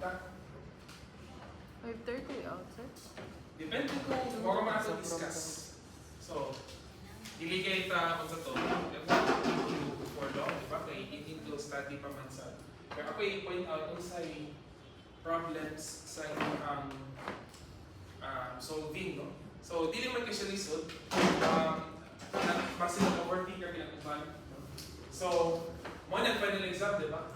contact. 5:30 outside? Depende kung moro man ito discuss. So, dili kay ta kung sa to, for long, di ba? Kay into study pa man sa. Pero ako i-point out kung sa problems sa inyong solving, no? So, dili man kayo siya lisod. Mas sila overthinker pinag-uban. So, mo na final exam, di ba?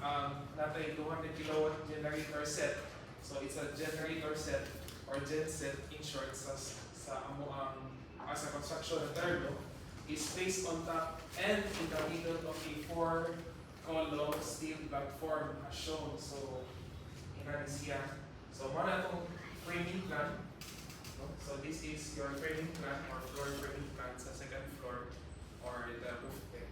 Natay 200 kilowatt generator set. So, it's a generator set or gen set in short sa amo as a construction term, is placed on top and in the middle of a 4-column steel platform as shown. So, inani siya. So, mo na itong framing plan. No? So, this is your framing plan or floor framing plan sa second floor or the roof deck.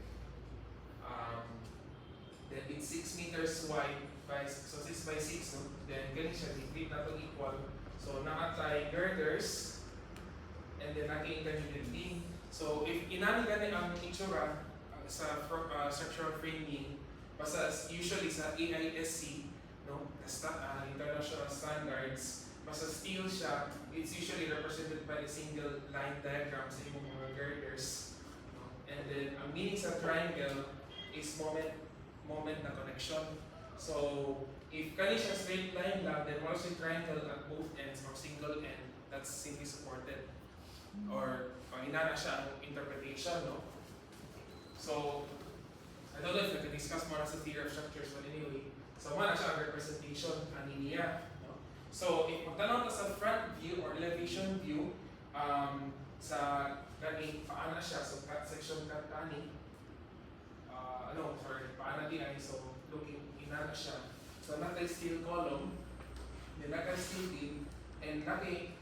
Then it's 6 meters wide by 6 by 6, no? Then ganun siya, degree na itong equal. So nakatay girders and then natin ganun building. So if inani gani ang itsura sa structural framing, basta usually sa AISC, no? International standards, basta steel siya, it's usually represented by a single line diagram sa imong mga girders. No? And then ang meaning sa triangle is moment na connection. So, if kani siya straight line lang, then once yung triangle at both ends or single end, that's simply supported. Or, pangina na siya ang interpretation, no? So, I don't know if we can discuss more sa theory of structures, but anyway, so mana siya ang representation ani niya, no? So, if magtanong ka sa front view or elevation view, sa gani, paana siya, so cut section cut kani, paana di ay, so looking ina na siya. So nakay steel column, then nakay steel beam, and nakay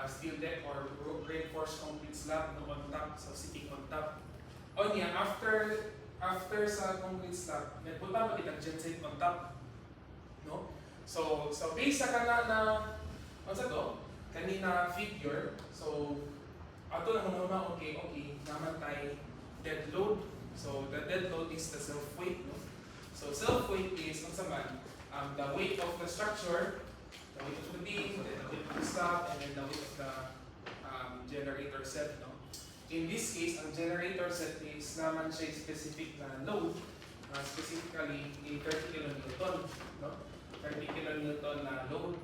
steel deck or reinforced concrete slab no on top, so sitting on top. O niya, after sa concrete slab, may punta mo kitang genset on top. No? So based sa kana na, ano sa to? Kanina figure, so ato lang muna, okay, naman tayo dead load. So the dead load is the self-weight, no? So self-weight is the weight of the structure, the weight of the beam, then the weight of the slab, and then the weight of the generator set, no? In this case, ang generator set is naman siya specific na load, specifically a 30 kN, no? 30 kN na load.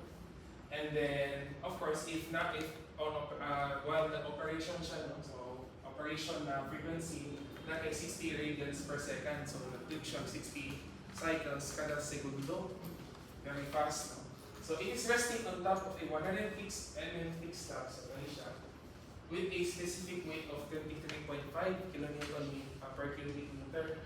And then, of course, while the operation siya, no? So operation na frequency, na kay 60 radians per second. So, nag-tube siya 60 cycles kada segundo. Very fast, no? So, it is resting on top of a 106 mm fixed slab. So, gani siya. With a specific weight of 23.5 kN per cubic meter.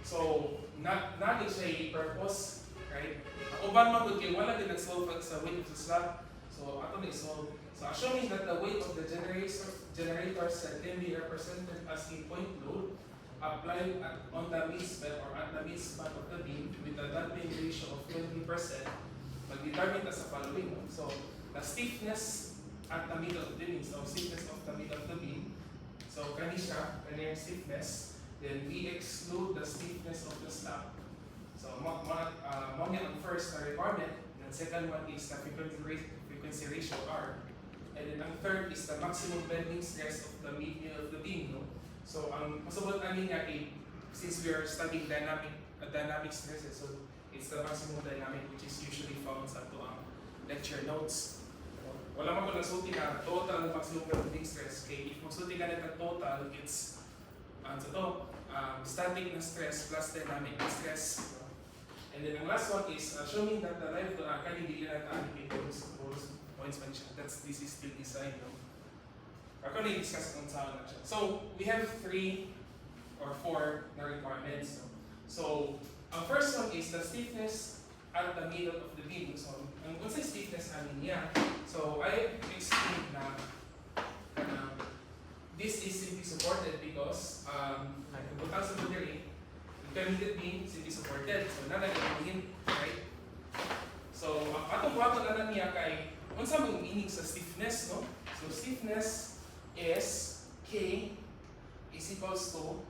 So, natin siya i-purpose, right? Ang uban man good kay wala din nag-solve sa weight of the slab. So, ato na i-solve. So, assuming that the weight of the generator set can be represented as a point load applied on the midspan or at the midspan of the beam with a damping ratio of 20%, mag-determine as the following. So, the stiffness at the middle of the beam, so stiffness of the middle of the beam. So, kani yung stiffness. Then, we exclude the stiffness of the slab. So, mo ang first na requirement. And second one is the frequency ratio R. And then ang third is the maximum bending stress of the median of the beam, no? So ang masabot namin nga since we are studying dynamic stresses, so it's the maximum dynamic which is usually found sa ato ang lecture notes. Wala man ko nagsulti na total maximum bending stress, kay if magsulti ka na total, it's static na stress plus dynamic na stress. And then ang last one is assuming that the life hindi na points mentioned. This is still design, no? Ako na-discuss kung saan na siya. So, we have 3 or 4 na requirements, no? So, ang first one is the stiffness at the middle of the beam. So, ang unsay stiffness amin niya. So, I explained na this is simply supported because nagpuputang sa boundary, intermediate beam simply supported. So, nalagyan, right? So, atong buhaton na niya kay unsa may meaning sa stiffness, no? So stiffness is K is equals to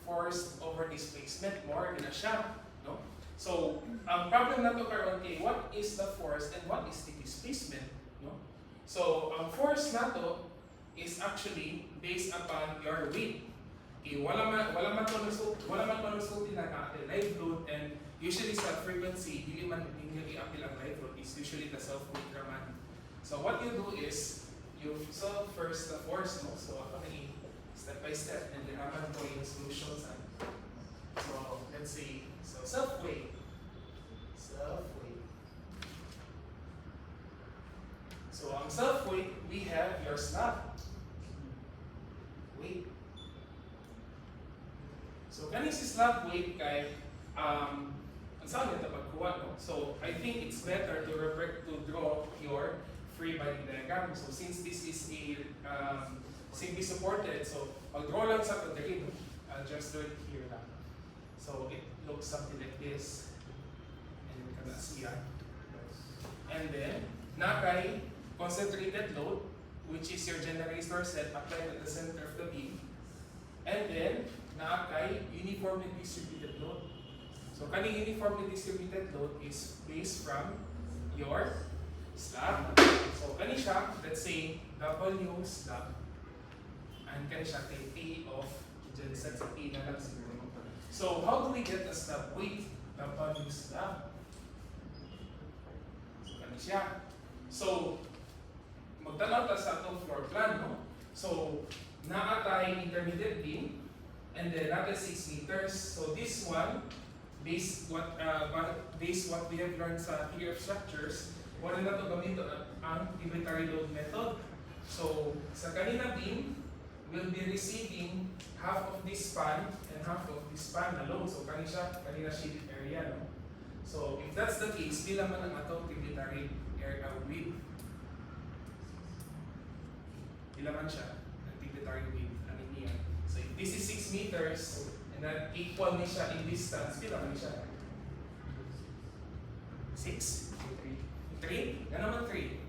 force over displacement, more na siya, no? So, ang problem na to karon kay what is the force and what is the displacement, no? So, ang force na to is actually based upon your weight. Okay, wala man manusulti na ka live load, and usually sa frequency dili man ninyo i-appeal ang live load, is usually the self-weight raman. So, what you do is you solve first the force, no? So, ako na step by step, and then naman ko yung solutions. So, let's say, so self-weight. So, ang self-weight, we have your slab. Weight. So, kani si slab weight kay, ang saan nito pagkuha, no? So, I think it's better to draw your free body diagram. So, since this is a simply supported, so pag-draw lang sa pagdating, I'll just do it here lang. So, it looks something like this. And you can see that. And then, nakay concentrated load, which is your generator set applied at the center of the beam. And then, nakay uniformly distributed load. So, kaning uniformly distributed load is based from your slab. So, kani siya, let's say, W slab. And kani siya kay P of, dyan set sa P na lang siguro. So, how do we get the slab weight? W slab. So, kani siya. So, magtanaw ta sa atong floor plan, no? So, naa tayo intermediate beam, and then natin 6 meters. So, this one, based what we have learned sa theory of structures, wala na ito gamito ang unitary load method. So, sa kanina beam, we'll be receiving half of this span and half of this span alone. So, kanina shaded area, no? So, if that's the case, pila man ang atong tributary area width? Pila man siya, ang tributary width, ano niya? So, if this is 6 meters, and then equal ni siya in distance, pila man siya? 6? 3? Ano naman 3?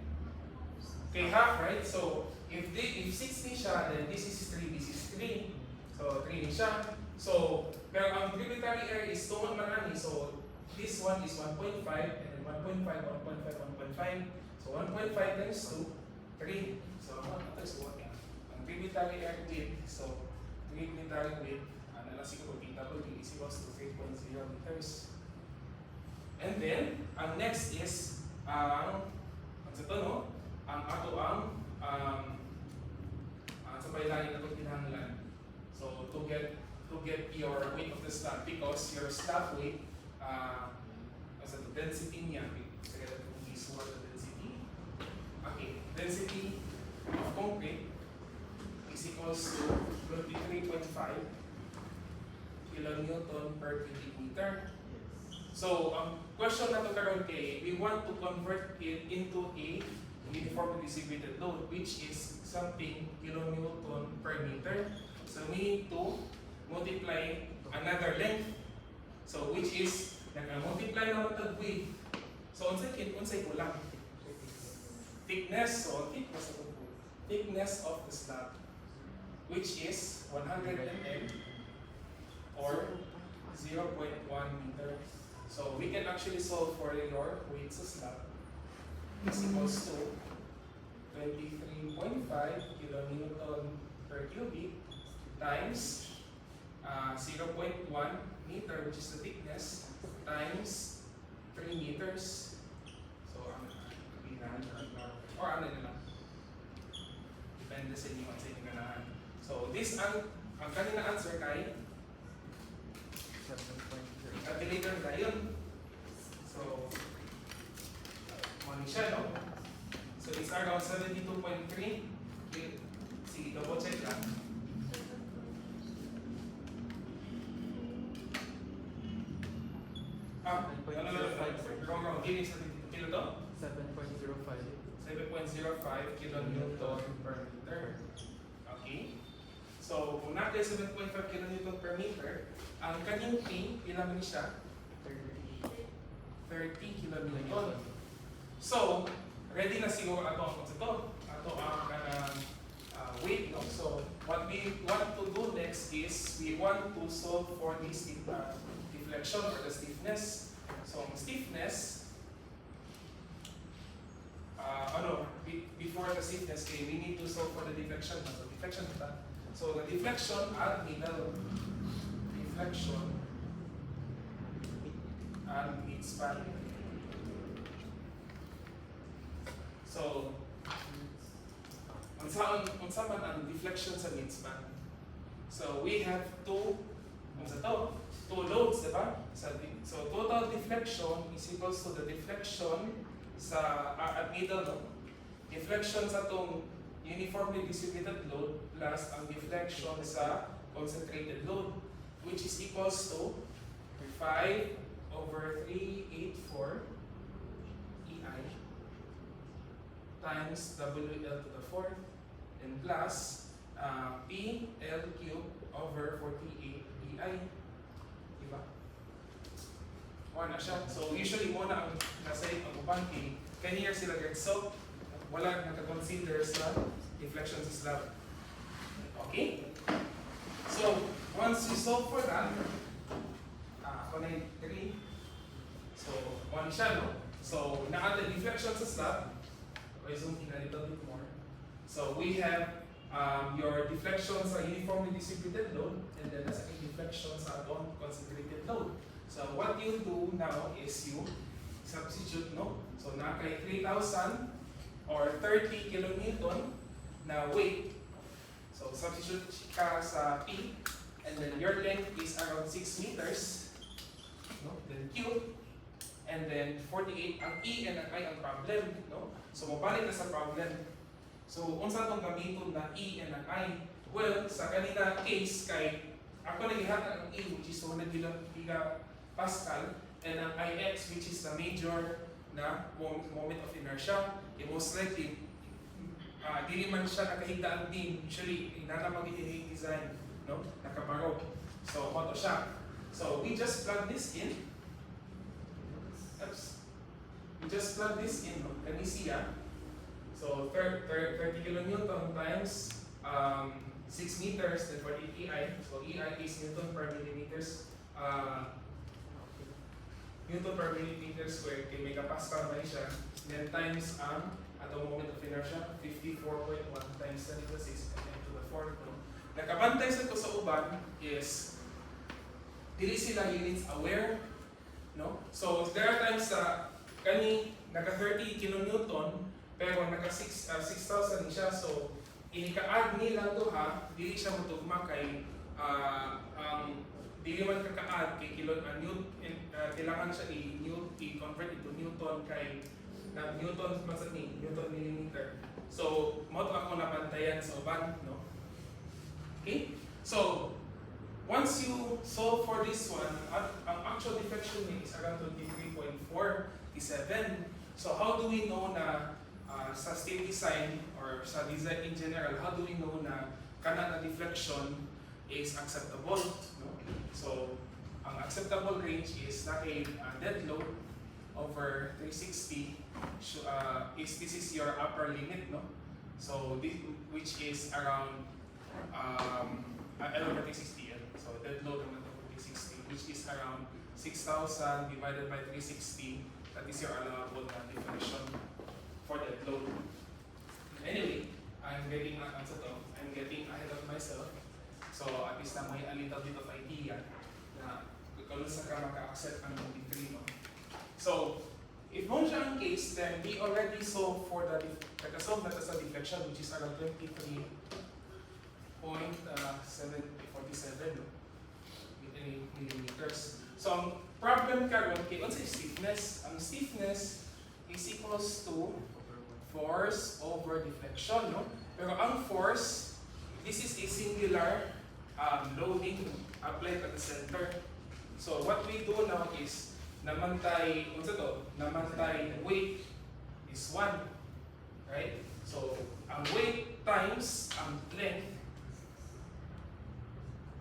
Okay, half, right? So, if 6 ni siya, then this is 3, this is 3. So, 3 ni siya. So, pero ang tributary area is 2 man ani. So, this one is 1.5, and then 1.5, 1.5, 1.5. So, 1.5 times 2, 3. So, ito is what? Ang tributary area width, so, tributary width, ano lang siguro, PW is equals to 3.0 meters. And then, ang next is, ang ato ang sa pailalim na ito pinahanglan. So, to get your weight of the slab, because your slab weight, as the density niya, is what the density? Okay, density of concrete is equals to 23.5 kilonewton per cubic meter. So, question na to karon kay, we want to convert it into a uniformly distributed load, which is something kilonewton per meter. So, we need to multiply another length. So, which is, nag-multiply naman tag width. So, unsay kulang? Thickness. So, thickness of the slab, which is 100 mm or 0.1 meter. So, we can actually solve for your weight sa slab. Is equals to 23.5 kilonewton per cubic times 0.1 meter, which is the thickness, times 3 meters. So, or ano na lang. Depende sa inyo sa inyong ganahan. So, this ang kanina answer kay 7.0. Calculator na yun. So, money siya, no? So, it's around 72.3. Sige, double check lang. Wrong. Give me 72 kilo to? 7.05. 7.05 kilonewton per meter. Okay. So, kung natin 7.5 kilonewton per meter, ang kanyang P, ilang ni siya? 30 kilonewton. So, ready na siguro ato ang weight, no? So, what we want to do next is we want to solve for this deflection or the stiffness. So, ang stiffness, before the stiffness, okay, we need to solve for the deflection. So, deflection ito. So, the deflection at middle. Deflection at midspan. So, unsa man ang deflection sa midspan? So, we have two loads, diba? So, total deflection is equals to the deflection sa at middle, no? Deflection sa itong uniformly distributed load plus ang deflection sa concentrated load, which is equals to 5/384 EI times WL to the fourth and plus PL cubed over 48 EI. Diba? Wala na siya. So usually muna ang nasa ang upan kaniya sila guys. So wala naka-consider sa deflection sa slab. Okay? So once you solve for that, ako na yung 3. So 1 siya, no? So na-add the deflection sa slab. Okay, zoom in a little bit more. So we have your deflection sa uniformly distributed load and then nasa deflection sa concentrated load. So what you do now is you substitute, no? So na kay 3,000 or 30 kilonewton na weight. So substitute ka sa P and then your length is around 6 meters, no? Then Q and then 48 ang E and ang I ang problem, no? So mabalik na sa problem. So unsa tong gamiton na E and ang I? Well, sa kanina case kay ako naghihatag ang E which is 100 gigapascal and ang IX which is the major na moment of inertia. Most likely dili man siya nakahigda ang beam. Usually inanamag yung design, no? Nakabarog. So auto siya. So we just plug this in. Oops. We just plug this in, no? Can you see, So 30 kilonewton times 6 meters, then 48 EI. So EI is Newton per millimeters. Newton per millimeter squared, kay megapascal na siya. Then times ang atong moment of inertia, 54.1 times 10 to the 6 and then to the 4th. No? Nakabantay sa ito sa uban is dili sila units aware, no? So there are times sa kani naka 30 kilonewton pero naka 6,000 siya. So inika-add nila to dili siya motugma kay dili man kaka-add kay kailangan siya i-convert into Newton kay Newton Newton millimeter. So mo to ako nabantayan sa uban, no? Okay? So once you solve for this one, ang actual deflection is around 23.47. So how do we know na sa state design or sa design in general, how do we know na kana na deflection is acceptable, no? So ang acceptable range is naka dead load over 360 this is your upper limit, no? So this which is around L over 360. So dead load over 360 which is around 6,000 divided by 360. That is your allowable deflection for dead load. Anyway, I'm getting ahead of myself. So at least na may a little bit of idea na kung sa ka maka-accept ang degree, no? So if mo siya ang case, then we already solve for the nakasolve na sa deflection which is around 23.747 millimeters. So ang problem karon kay unsa stiffness? Ang stiffness is equals to force over deflection, no? Pero ang force, this is a singular loading applied at the center. So what we do now is namantay weight is 1, right? So ang weight times ang length.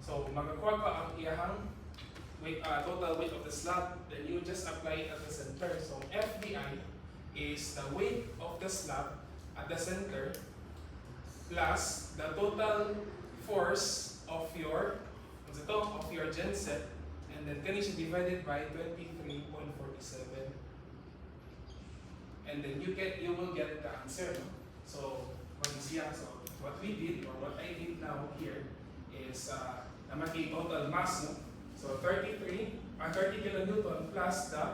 So magakuha ka ang iyahang weight, total weight of the slab, then you just apply it at the center. So FDI is the weight of the slab at the center plus the total force of your genset And then kani siya divided by 23.47. And then you will get the answer. No? So magsiya. So what we did, or what I did now here, is namaki total mass. No? So 30 kilonewton plus the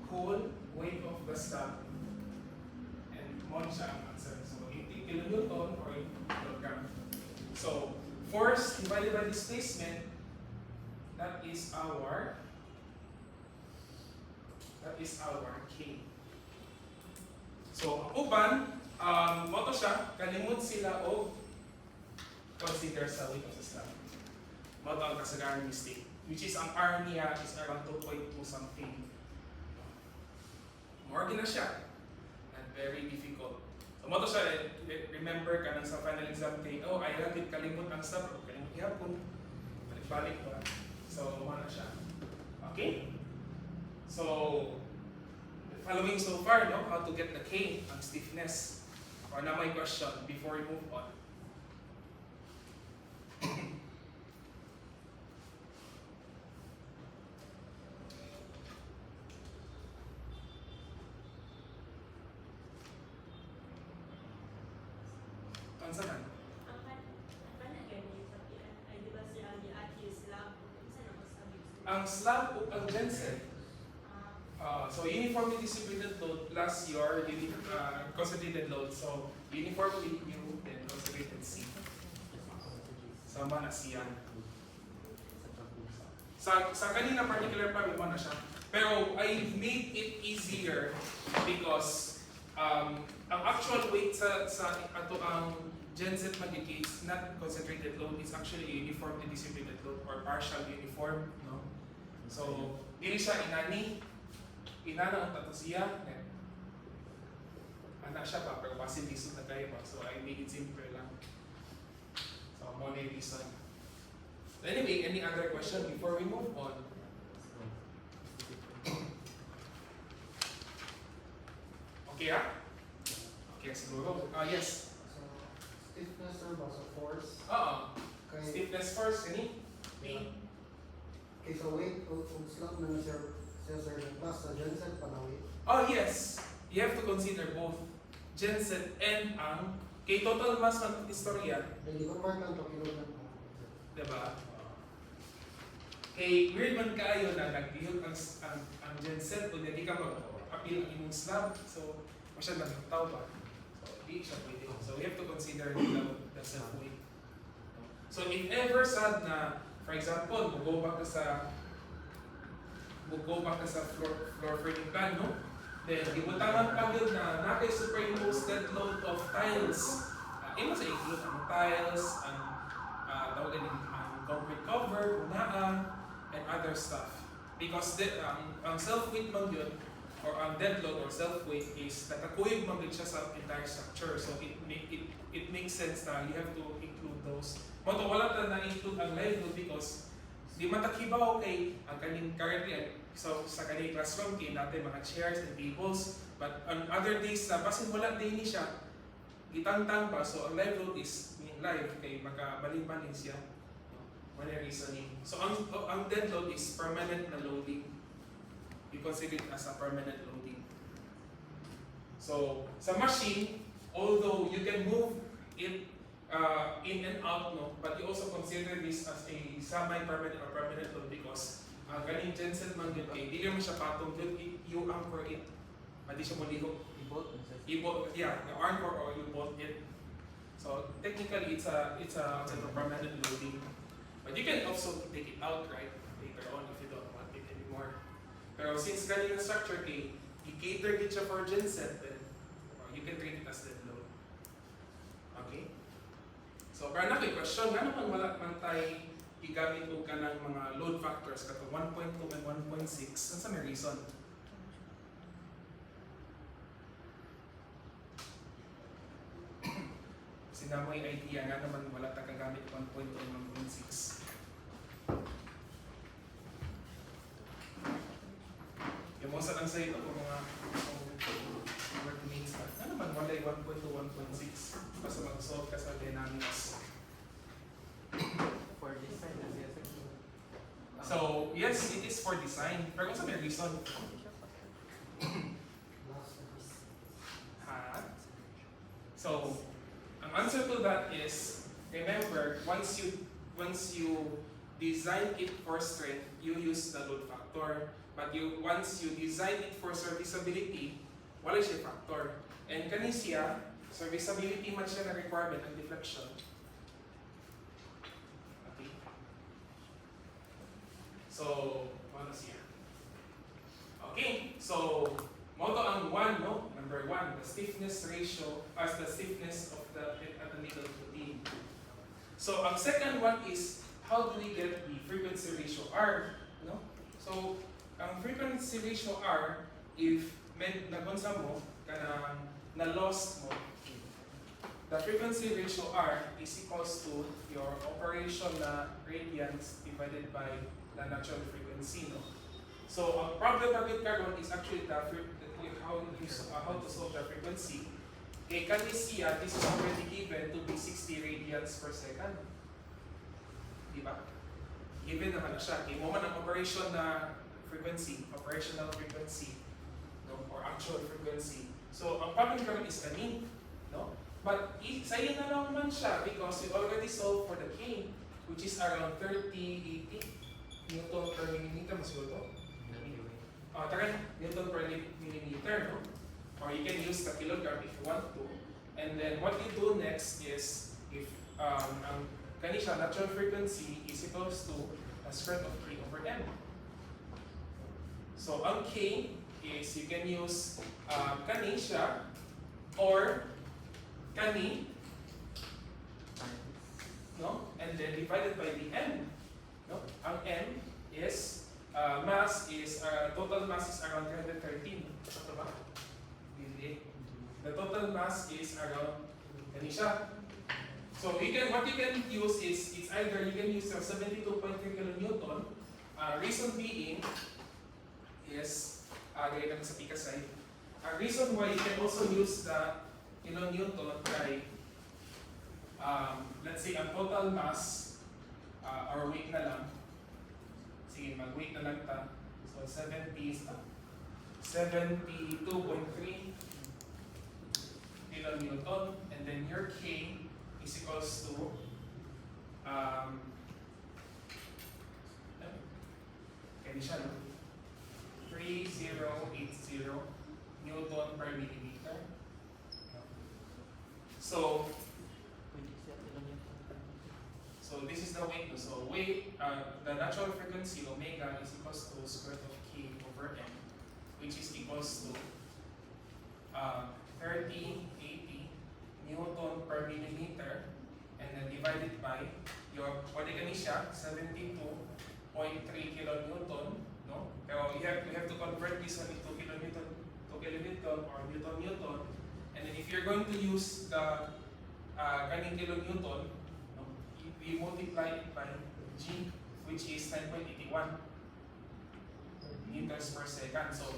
whole weight of the slab. And mo siya ang answer. So 80 kilonewton or 8 kilogram. So force divided by displacement, that is our K. So uban, moto siya, kalimut sila o consider sa weight of the slab. Moto ang kasagaran mistake, which is ang R niya is around 2.2 something. More na siya, and very difficult. So moto siya, remember ka nang sa final exam kay, oh, ay rapid kalimut ang slab, o kalimut ihapon, balik pa. So, na siya. Okay? So, following so far, no, how to get the K, ang stiffness. Or na may question before we move on. Ano na? Ang slab o ang genset. So uniformly distributed load plus your concentrated load. So uniformly U then concentrated C. Sama na siya. Sa kanina particular pa mo na siya. Pero I made it easier because ang actual weight sa ato ang genset magiging not concentrated load is actually a uniformly distributed load or partial uniform, no? So, dili siya inana ang tato siya. Anak siya pa, pero kasi lisod na tayo pa. So, I made it simple lang. So, mo na yung reason. So, anyway, any other question before we move on? Okay, ah? Okay, siguro. Yes. So, stiffness or sa force? Oo. Kay, Stiffness first, kani? Me. kay sa weight o slab na sir plus sa genset panawit. Oh yes, you have to consider both genset and ang kay total mass ng istorya, Dili ko mark lang to kilogram. diba? Kay weird man kaayo na nag-ihog ang genset kung hindi ka mag-appeal ang imong slab, so masyad nagtaw ba? So hindi siya pwede. So we have to consider the self-weight. So if ever sad na, for example, go back sa floor framing plan, no? Then, ibutangan pa yun na nakay superimposed dead load of tiles. Imo sa include ang tiles, ang tawagan ang concrete cover, unaan, and other stuff. Because ang self-weight man yun, or ang dead load or self-weight is nakakuyog man yun siya sa entire structure. So, it makes sense na you have to include those. Moto, wala na na-include ang live load because di man takibaw kay ang kaning currently so sa kaning classroom kay natin mga chairs and tables, but on other days na basin wala din ni siya gitangtang pa, so ang live load is live kay makabalin-balin siya. One reasoning. So ang dead load is permanent na loading. You consider it as a permanent loading. So sa machine, although you can move it in and out, no, but you also consider this as a semi-permanent or permanent load because galing genset man yun kay hindi mo siya patong yun, you anchor it. Hindi siya mulihok. I-bolt, yeah, you anchor or you bolt it. So technically it's a permanent loading. But you can also take it out, right, later on if you don't want it anymore. Pero since galing na structure kay i-cater it siya for genset, then you can treat it as dead load. Okay? So, para na kay question, nga naman wala man tayo igamit o ka ng mga load factors kato 1.2 and 1.6, saan sa may reason? Kasi na mo yung idea nga naman wala ta kagamit 1.2 and 1.6. Yung mga lang sa'yo ako mga workmates na. Ano naman wala yung 1.2, 1.6 basta mag-solve ka sa dynamics. For this side, So, yes, it is for design. Pero kung sa may reason, Last. ha? So, ang answer to that is, remember, once you design it for strength, you use the load factor. But once you design it for serviceability, wala siya factor. And kani siya, serviceability man siya na requirement ng deflection. Okay. So, ano siya? Okay, so, moto ang one, no? Number one, the stiffness ratio as the stiffness of the middle protein. So, ang second one is, how do we get the frequency ratio R? No? So, ang frequency ratio R, if nagunsa mo, kanang na-lost mo, the frequency ratio R is equals to your operation na radians divided by the natural frequency. No? So, ang problem natin karon is actually how to solve the frequency. Kay kanisiya, this is already given to be 60 radians per second. Di ba? Given naman na siya. Kay mo man ang operation na frequency, operational frequency, no? Or actual frequency. So, ang problem karon is kani, no? But sa'yo na lang man siya because we already solved for the K, which is around 3080 Newton per millimeter. Mas yun to? Newton per millimeter, no? Or you can use the kilogram if you want to. And then what you do next is, if ang kani siya, natural frequency is equals to a square of K over M. So ang K is, you can use kani siya or kani, no? And then divided by the M. No? Ang M is total mass is around 313. Ito ba? Hindi. The total mass is around kani siya. So what you can use is, it's either you can use your 72.3 kilonewton. Reason being is, gaya lang sa pika side. Reason why you can also use the kilonewton kay, let's say, ang total mass, or weight na lang. Sige, mag-weight na lang ta. So 72.3 kilonewton, and then your K is equals to kaya siya, no? 3080 Newton per millimeter. So this is the weight. So weight, the natural frequency omega is equals to square root of K over M, which is equals to 3080 Newton per millimeter, and then divided by your, pwede ka siya, 72.3 kilonewton, no? Pero we have to convert this one into kilonewton or newton, and then if you're going to use the kaning kilonewton, no, we multiply it by G, which is 9.81 meters per second. So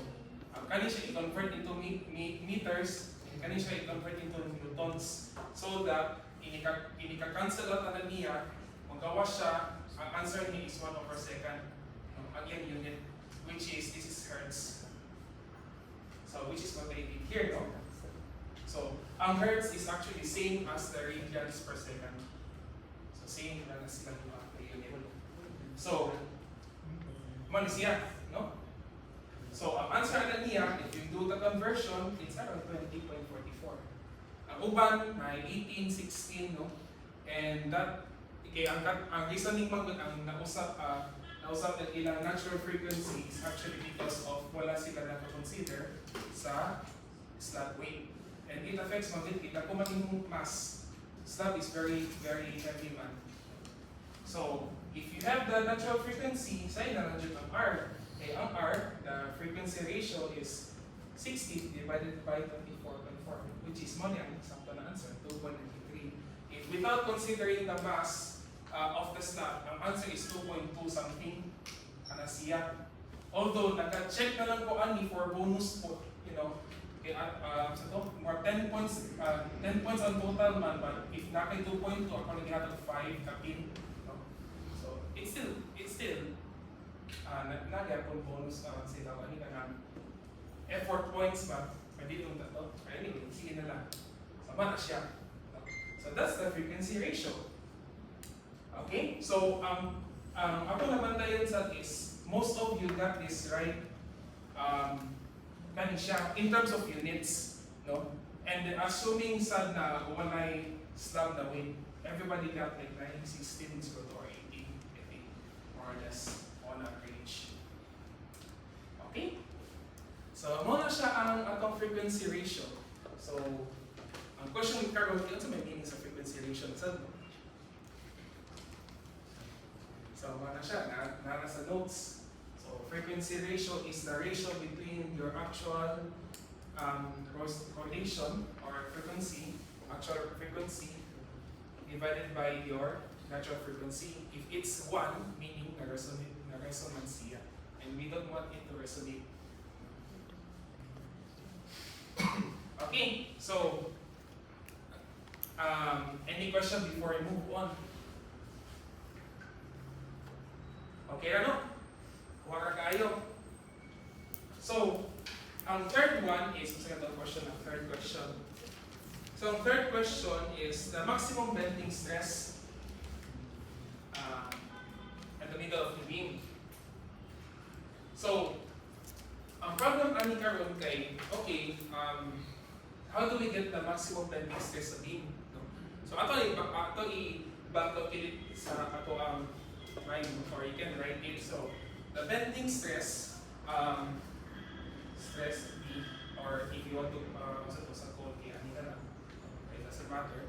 kani siya i-convert into meters, kani siya i-convert into newtons, so that inika-cancel out na niya, magawa siya, ang answer niya is 1/2. Again, unit, which is, this is hertz. So, which is what I did here, no? So, ang hertz is actually same as the radians per second. So, same lang na sila yung unit. So, man siya, no? So, ang answer na niya, if you do the conversion, it's around 20.44. Ang uban, may 1816, no? And that, ang reasoning ang nausap na ilang natural frequency is actually because of wala sila na-consider sa slab weight. And it affects mo din, kita kung maging mass, slab is very, very heavy man. So, if you have the natural frequency, say na nandiyan ang R, ang R, the frequency ratio is 60 divided by 24.4, which is mo ang sakto na answer, 2.93. If without considering the mass of the slab, ang answer is 2.2 something, siya. Although, naka-check na lang po ani for bonus po, you know, more 10 points on total man, but if nakay 2.2, ako naghihatag 5 kapin. No? So, it's still nagyapon bonus sila ano ka effort points ba pwede itong tato anyway sige na lang sama na siya no? So that's the frequency ratio. Okay, so ako naman tayo sa is most of you got this right. Kani siya in terms of units, no? And assuming sad na walay slab na weight, everybody got like 916 or 18, I think, more or less on average. Okay? So muna siya ang atong frequency ratio. So ang question karon kung sa may meaning sa frequency ratio sad no? So muna siya na sa notes. So frequency ratio is the ratio between your actual rotation or frequency, actual frequency divided by your natural frequency. If it's 1, meaning na resonance siya. And we don't want it to resonate. Okay, so any question before I move on? Okay, ano? Huwag kayo. So, ang third one is, second question, ang third question. So, ang third question is the maximum bending stress at the middle of the beam. So, ang problem ani karon kay, okay, how do we get the maximum bending stress sa beam? No? So, ato i-calculate sa ato ang mind, or you can write it. So, the bending stress, stress B, or if you want to, sa code, it doesn't matter.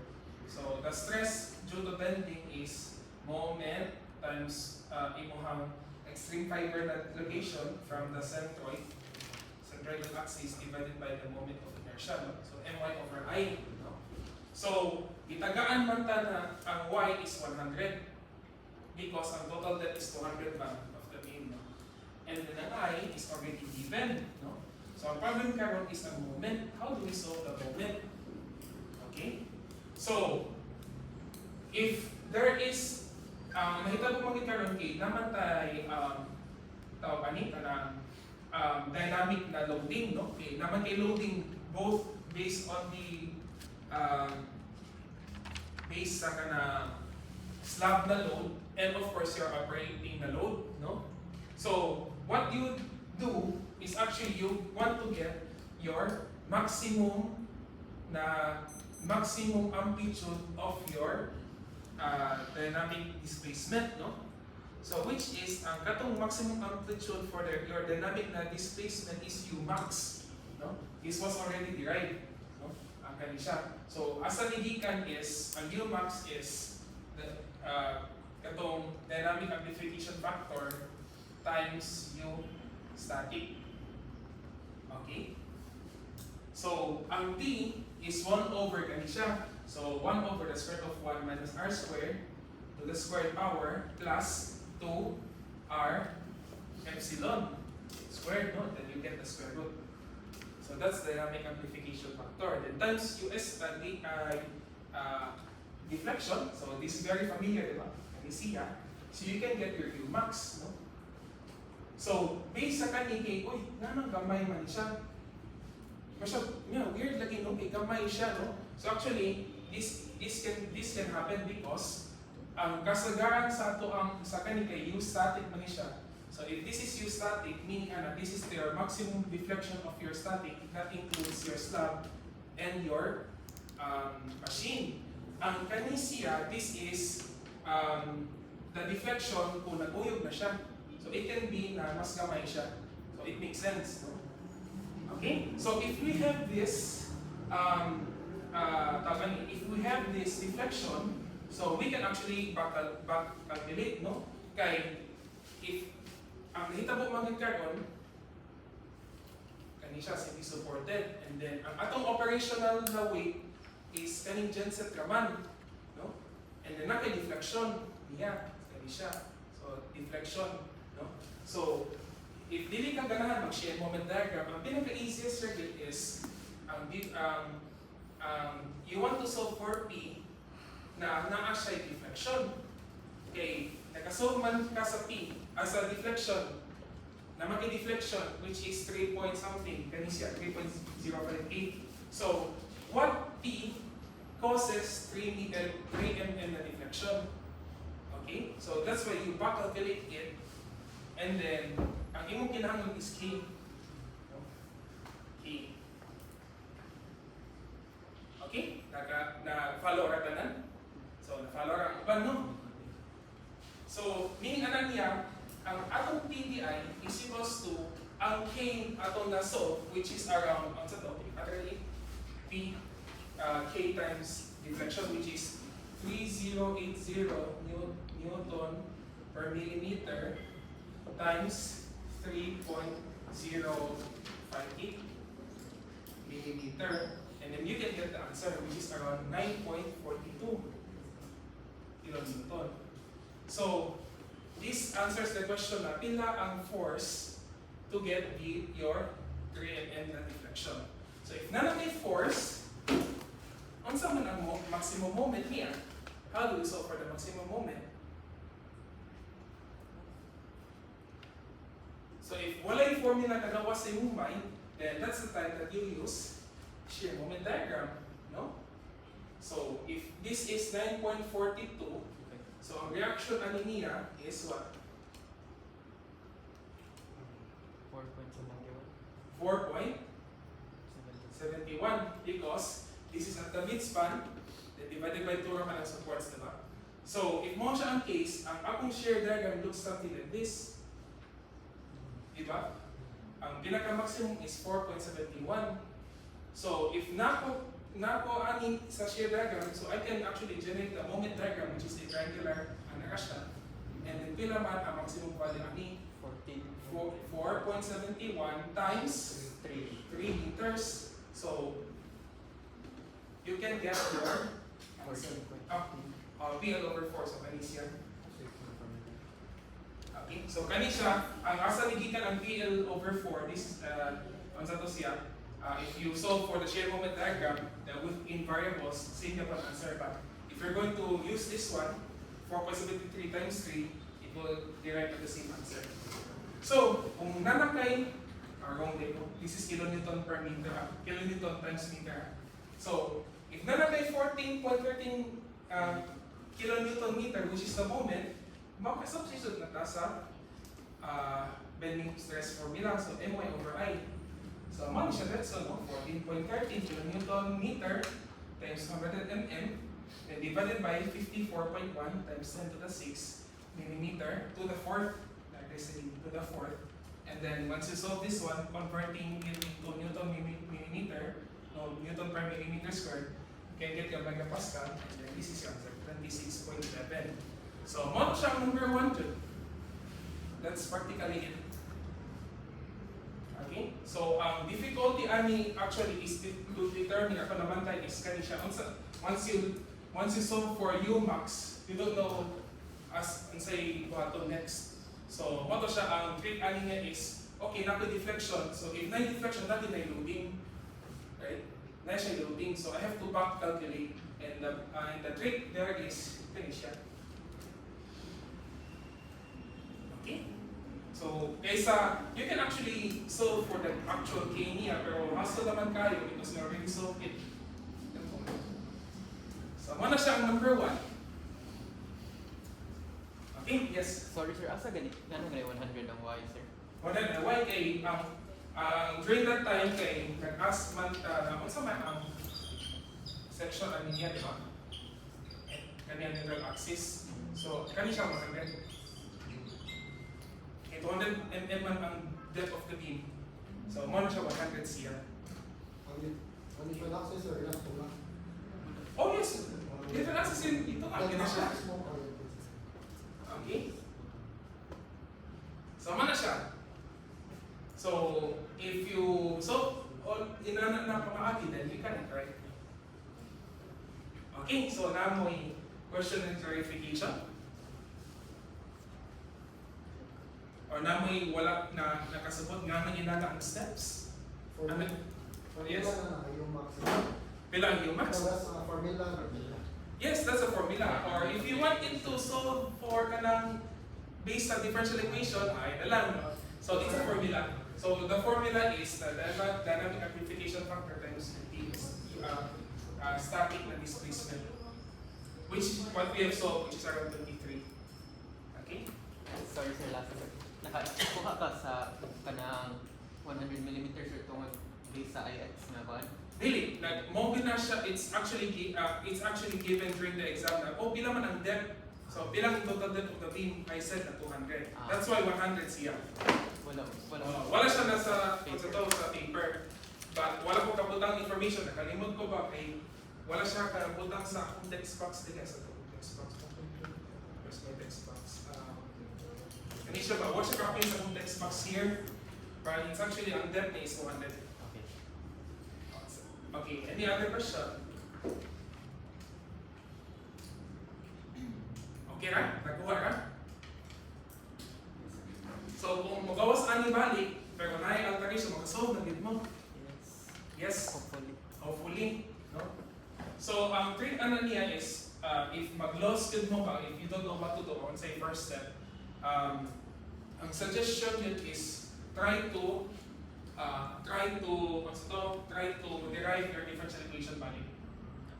So, the stress due to bending is moment times imuhang extreme fiber location from the centroid axis divided by the moment of inertia. No? So, My over I. No? So, itagaan man ta na ang Y is 100 because ang total depth is 200 band of the beam. No? And then ang I is already given. No? So, ang problem karon is ang moment. How do we solve the moment? Okay? So, if there is, nakita mo magkakaroon kay naman tayo, tawag kanita na dynamic na loading, no? Okay, naman kay loading both based on the base sa kana slab na load and of course your operating na load, no? So, what you do is actually you want to get your maximum amplitude of your dynamic displacement, no? So which is ang katong maximum amplitude for your dynamic na displacement is U max, no? This was already derived, no? Ang kani siya. So asa nigikan is ang U max is the katong dynamic amplification factor times U static. Okay? So ang T is 1 over kani siya. So 1 over the square root of 1 minus r squared to the squared power plus 2r epsilon squared, no? Then you get the square root. So that's the dynamic amplification factor. Then times US deflection. So this is very familiar, diba? Can you see, ha? So you can get your U max, no? So based sa kaniki, uy, nanang gamay man siya. Weird lagi, no? Gamay siya, no? So actually, this can happen because ang kasagaran sa ato ang sa kanila U static man siya. So if this is U static, meaning this is your maximum deflection of your static, that includes your slab and your machine. Ang kani siya, this is the deflection kung nag-uyog na siya. So it can be na mas gamay siya. So it makes sense, no? Okay? So if we have this if we have this deflection, so we can actually back calculate, no? Kay if ang nahitabo man karon kani siya hindi supported, and then ang atong operational na weight is kaning genset raman, no? And then naka deflection niya kani siya. So deflection, no? So if dili ka ganahan mag-share moment diagram, ang pinaka-easiest circuit is you want to solve for P na naa siya deflection. Okay, nakasolve man ka sa P as a deflection, na maki-deflection, which is 3 point something, kani siya, 3.058. So, what P causes 3 mm na deflection? Okay? So, that's why you back calculate it, and then, ang imong kinahanglan is K. K. Okay? Na-follow ra tanan? So, na-follow ra ang uban, no? So, meaning ana niya, ang atong PDI is equals to ang K atong na-solve, which is around, ang sa to, actually, P, K times deflection, which is 3080 Newton per millimeter times 3.058 millimeter, and then you can get the answer, which is around 9.42 kilonewton. So, this answers the question na pila ang force to get your 3 mm na deflection. So, if none may force, unsa man ang maximum moment niya? How do we solve for the maximum moment? So, if wala yung formula kagawa sa imong mind, then that's the time that you use shear moment diagram, no? So, if this is 9.42, so ang reaction ani niya is what? 4.71 because this is at the midspan, then divided by 2 naman ang supports, diba? So, if mo siya ang case, ang akong shear diagram looks something like this. Diba? Ang pinaka-maximum is 4.71. So, if nako ani sa shear diagram, so I can actually generate the moment diagram, which is a triangular anarasya. And then pila man ang maximum value ani? 4.71 times 3 meters. So, you can get your PL over 4. So, kani siya. Okay, so kani siya, ang asa gikan ang PL over 4, this is, ang sa to siya, if you solve for the shear moment diagram, within variables, same na pa ang answer. But if you're going to use this one, 4.73 times 3, it will derive the same answer. So, kung nanakay, wrong day po, this is kilonewton per meter, kilonewton times meter. So, if nanakay 14.13 kilonewton meter, which is the moment, makasubstitute na ta sa bending stress formula. So, My over I. So, man siya so, no? 14.13 kilonewton meter times 100 mm, then divided by 54.1 times 10 to the 6 millimeter to the 4th, like I said, to the 4th. And then, once you solve this one, converting it into Newton millimeter, no, Newton per millimeter squared, you can get your megapascal, and then this is your answer, 26.11. So, mo siya ang number 1 dyan. That's practically it. Okay? So, ang difficulty ani actually is to determine ako naman tayo is kani siya. Once you solve for Umax, you don't know as say what to next. So, mo siya ang trick ani niya is okay, nako deflection. So, if na deflection, natin na loading. Right? Na siya loading. So, I have to back calculate, and the trick there is kani siya. Okay? So, kaysa, you can actually solve for the actual K niya, pero hassle naman kayo because we already solved it. So, muna siya ang number 1. Okay? Yes? Sorry sir, asa ganit? Gano'n ganit 100 ang Y sir? Well then, why kay, during that time kay, nag-ask man, unsa man ang section ani niya, di ba? Kanya neutral axis. So, kani siya 100. 200 mm man ang depth of the beam. So, mo na siya 100 siya. Ang different axis or ilang pula? Oh yes! Different axis yun. Ito nga, gina siya. Okay? So, mo na siya. So, if you, inana na pamaagi, then you can, right? Okay, so now mo question and clarification. Or na may wala na nakasabot nga man inana ang steps. Formula Yes. na yung maximum. Pila ang Umax? That's a formula. Yes, that's a formula. Or if you want it to solve for kanang based on differential equation, ay na lang, no? So it's a formula. So the formula is the dynamic amplification factor times T is static na displacement, which what we have solved, which is around 23. Okay? Sorry sir, last sir. Nakakuha ka sa kanang 100mm or tungod based sa IX nga ba? Really, like mo na siya, it's actually given during the exam na bilang man ang depth. So bilang yung total depth of the beam, I said na 200. That's why 100 siya. Wala siya nasa sa paper. But wala ko kabutang information, nakalimot ko ba kay wala siya kabutang sa akong text box din sa text box. Where's my text box? Kani siya ba? Wala siya copy sa akong text box here. But it's actually ang depth na is 200. Okay. Okay, any other question? Okay ra? Nakuha ra? So kung magawas ani balik, pero naay alteration, makasolve na gid mo. Yes? Hopefully. No? So ang trick ano niya is, if mag-loss gid mo ka, if you don't know what to do on say first step, ang suggestion yun is try to derive your differential equation value.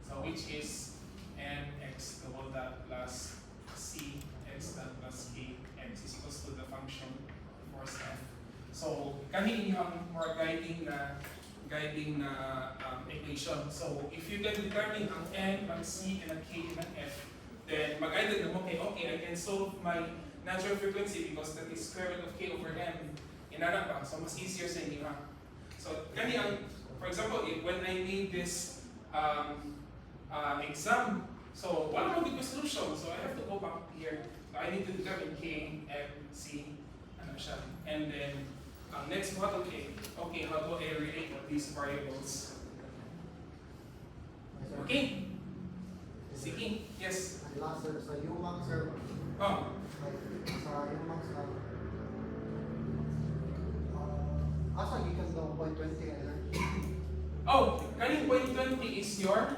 So which is mx double dot plus c x dot plus k x is equals to the function force f. So kani inyong more guiding na equation. So if you can determine ang n, ang c, and ang k, and ang f, then mag-guide mo okay, I can solve my natural frequency because that is square root of k over m. Inana pa, so mas easier sa inyo ha. So kani ang, for example, when I made this exam, so wala mo big solution, so I have to go back here. So I need to determine k, m, c, ano siya, and then next what, okay, how do I relate all these variables? Okay? Sige, yes. Last sir, sa UMAX sir, Oh, sa UMAX asa gikan daw 0.20 ka sir? oh, kaning point 20 is your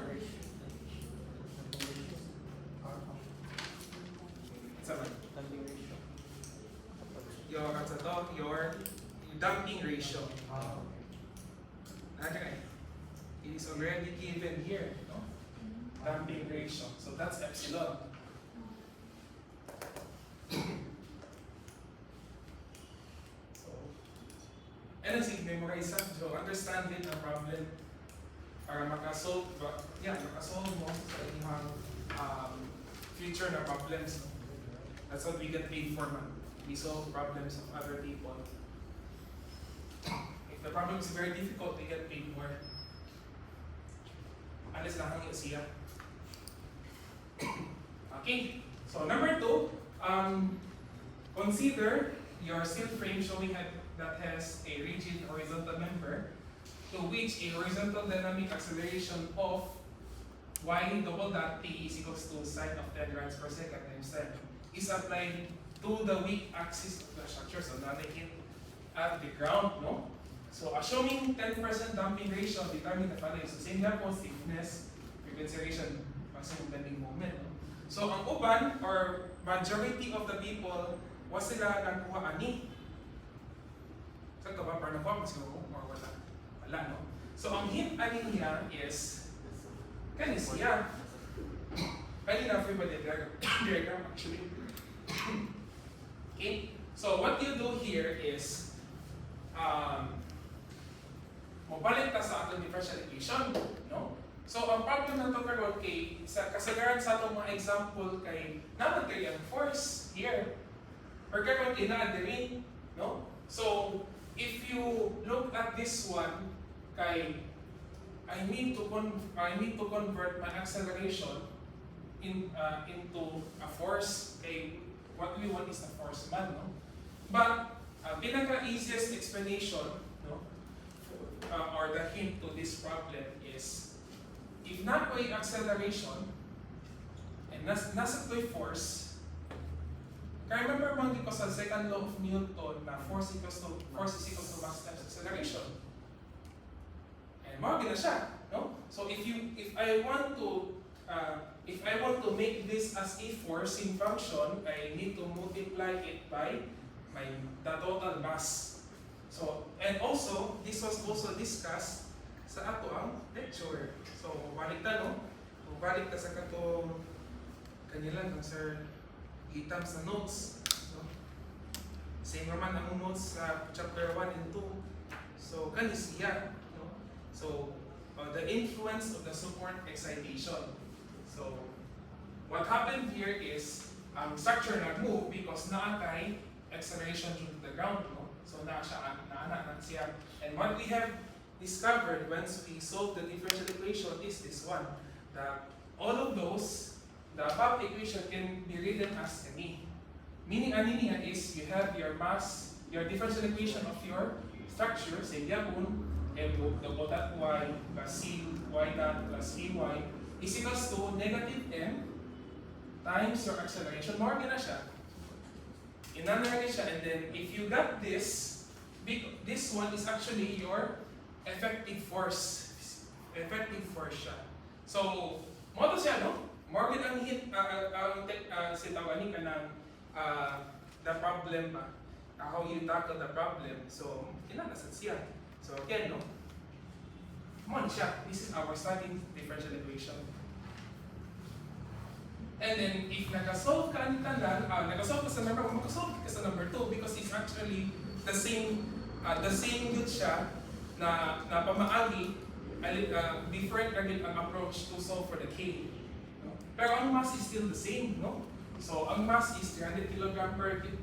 sabi, your damping ratio. Okay. It is already given here, no? Damping ratio. So that's epsilon. So, and as memorize that, so understand it ang problem para makasolve mo sa inyong future na problems. That's what we get paid for, man. We solve problems of other people. If the problem is very difficult, we get paid more. Unless lang ang siya. Okay, so number 2, consider your steel frame showing that has a rigid horizontal member to which a horizontal dynamic acceleration of y double dot t is equals to sine of 10 radians per second times 10 is applied to the weak axis of the structure. So now they hit at the ground, no? So assuming 10% damping ratio, determine the values. So same lang po, stiffness, frequency ratio, maximum bending moment. No? So ang uban or majority of the people, was sila nagkuha ani. Sa ka ba, para nakuha, mas ko or wala? Wala, no? So ang hint ani niya is, kani siya. Kanina free body diagram actually. Okay, so what you do here is, mabalit ta sa atong differential equation, no? So ang problem na to karon kay sa kasagaran sa atong mga example kay naman kay ang force here or karon kay naa diri, no? So if you look at this one kay I need to convert my acceleration into a force kay what we want is the force man, no? But pinaka easiest explanation, no, or the hint to this problem is if not ko'y acceleration and nasa ko'y force, kaya remember bang ko sa second law of Newton na force is equals to mass times acceleration. And mga gina siya, no? So if I want to make this as a forcing function, I need to multiply it by may the total mass. So, and also, this was also discussed sa ato ang lecture. So, balik ta, no? Balik ta sa katong kanila ng Sir Gitam sa notes. No? Same naman ang notes sa chapter 1 and 2. So, kanis siya. No? So, the influence of the support excitation. So, what happened here is, structure nag-move because naa kay acceleration due to the ground. No? So, naa siya. And what we have discovered once we solve the differential equation is this one. That all of those, the above equation can be written as any. Meaning, ano niya is, you have your mass, your differential equation of your structure, say yapon, m dot y plus c y dot plus ky is equals to negative m times your acceleration. More na siya. Inanalagay siya, and then if you got this, this one is actually your effective force. Effective force siya. So, mo to siya, no? More ang hit, sitawanin ka ng the problem ba? How you tackle the problem. So, kinalasan siya. So, again, no? Mo siya. This is our starting differential equation. And then, if nakasolve ka ang tanan, nakasolve ka sa number 1, makasolve ka sa number 2 because it's actually the same good siya na pamaagi, different again ang approach to solve for the K. No? Pero ang mass is still the same, no? So, ang mass is 300 kg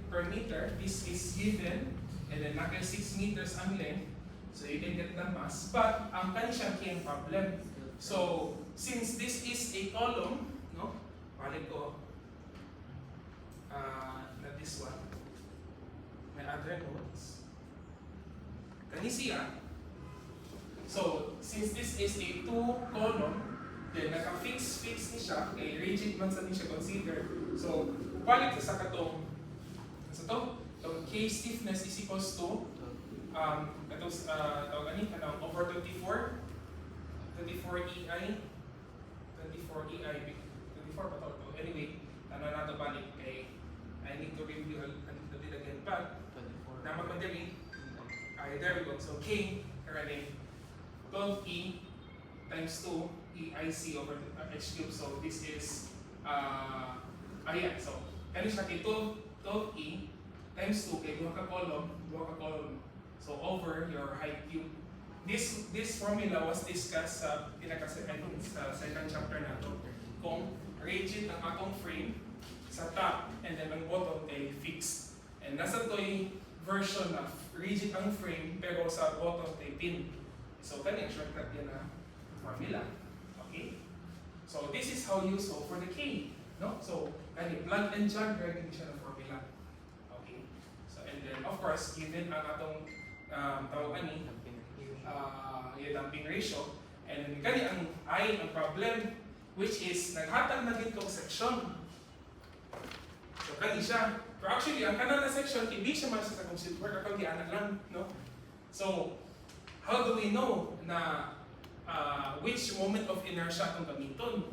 per meter. This is given, and then naka 6 meters ang length. So, you can get the mass. But, ang kanya siyang kayang problem. So, since this is a column, no? Balik ko, not this one. May other notes. Kani siya. So, since this is a 2 column, then naka-fix ni siya, kay rigid man sa siya consider. So, balik sa katong, sa to, itong K stiffness is equals to, over 24 EI, 24 pa to. Anyway, na to balik kay, I need to review a little bit again, but, naman ko dili, there we go. So, K, already, 12E times 2 EIC over H cube. So this is ayan. So kani siya kay 12E times 2 kay duha ka column. So over your height cube. This formula was discussed sa second chapter nato. Kung rigid ang atong frame sa top and then ang bottom ay fixed. And nasa to'y version of rigid ang frame pero sa bottom ay pin. So, kanya shortcut yan na formula. Okay? So, this is how you solve for the K. No? So, kanya plug and jog, hindi siya na formula. Okay? So, and then, of course, given ang atong tawag ani, yung damping ratio, and then kanya ang I, ang problem, which is, naghatag na gitong section. So, kanya siya. Pero actually, ang kanan na section, hindi siya man sa concept work, kapag gianak lang. No? So, how do we know na which moment of inertia itong gamiton?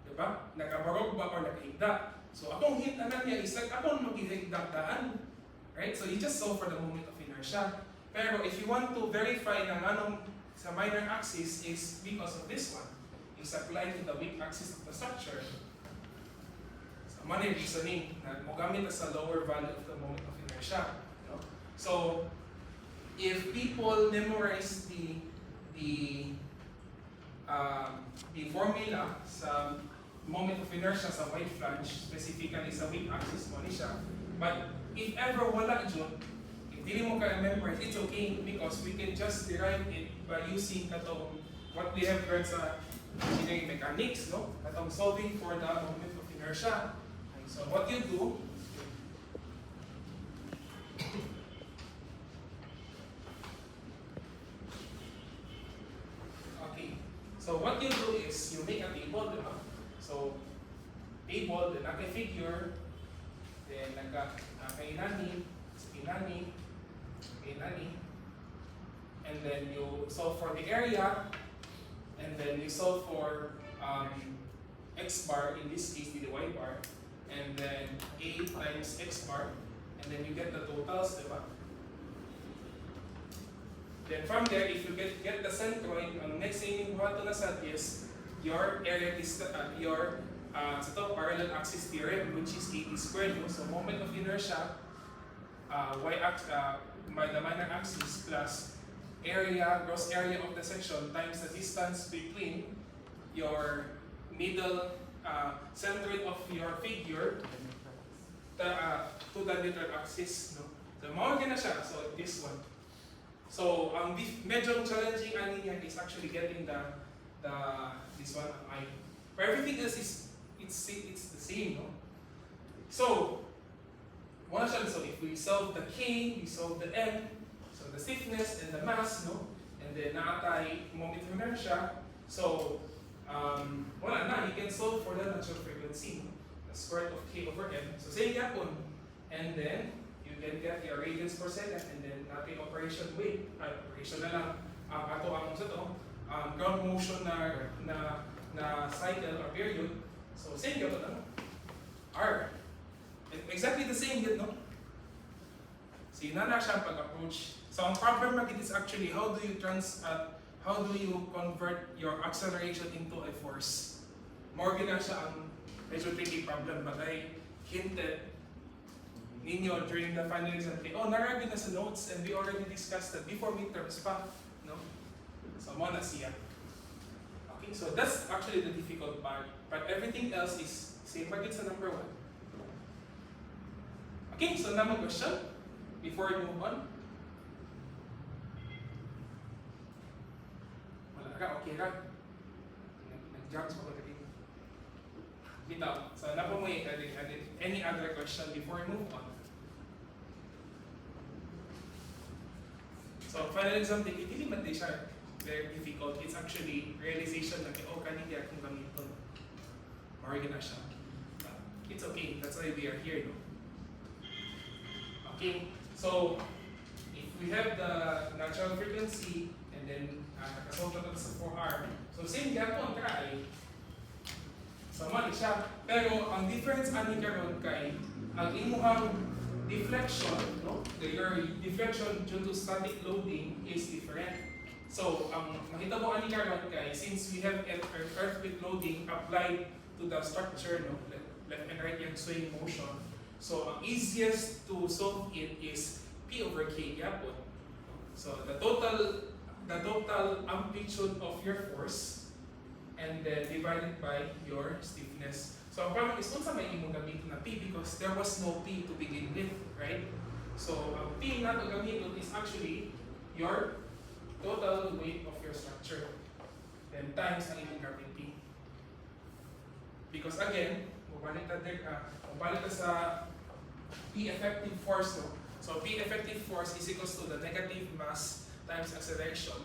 Diba? Nakabarog ba or nakahigda? So, akong hint na niya is like, akong maghihigdaan. Right? So, you just solve for the moment of inertia. Pero if you want to verify na anong sa minor axis is because of this one. Is applied to the weak axis of the structure. So, man yung reasoning na magamit na sa lower value of the moment of inertia. No? So, if people memorize the formula sa moment of inertia sa wide flange, specifically sa weak axis mo ni siya, but if ever wala dyan, if dili mo ka memorize, it's okay because we can just derive it by using katong what we have learned sa engineering mechanics, no? Katong solving for the moment of inertia. So what you do, so what you do is, you make a table, diba? So, table, then naka-figure, then naka-inani, and then you solve for the area, and then you solve for x bar, in this case, the y bar, and then a times x bar, and then you get the totals, diba? Then from there, if you get the centroid, ang next thing yung buhat na sad is your area your sa to, parallel axis theorem, which is KT squared. No? So moment of inertia, the minor axis plus gross area of the section times the distance between your middle centroid of your figure to the neutral axis. No? So mao na siya. So this one. So medyo challenging ani niya is actually getting this one I. But everything else is it's the same, no? So so if we solve the K, we solve the M, so the stiffness and the mass, no? And then naatay moment of inertia. So wala na, you can solve for the natural frequency, no? The square root of K over M. So same yapon. And then you can get your radians per second, and then natin operation weight, operation na lang ato ang sa to, ground motion na cycle or period. So same yun lang. R. Exactly the same yun, no? See, na siya pag-approach. So ang problem natin is actually how do you convert your acceleration into a force? More na siya ang medyo tricky problem, but I hinted ninyo during the final exam. Naragin na sa notes, and we already discussed that before midterms pa, no? So mo na siya. Okay, so that's actually the difficult part, but everything else is same bagay sa number 1. Okay, so now my question before we move on. Wala ka, okay ra. Nag-jumps pa ko dito. Bitaw. So na po mo any other question before we move on? So final exam, dili man di siya very difficult. It's actually realization na kanina akong gamiton. Or na siya. It's okay. That's why we are here, no? Okay. So if we have the natural frequency and then nakasolve na sa 4R. So same gapon try. So mali siya. Pero ang difference ani karon kay ang imuhang deflection, no? Your deflection due to static loading is different. So ang makita mo ani karon kay since we have earthquake loading applied to the structure, no? Left and right yung swaying motion. So ang easiest to solve it is P over K yapon. So the total amplitude of your force and then divided by your stiffness. So ang problem is kung sa may imong gamitin na P because there was no P to begin with, right? So ang P na to gamitin is actually your total weight of your structure. Then times ang imong gravity. Because again, mabalik ka sa P effective force, no? So P effective force is equals to the negative mass times acceleration.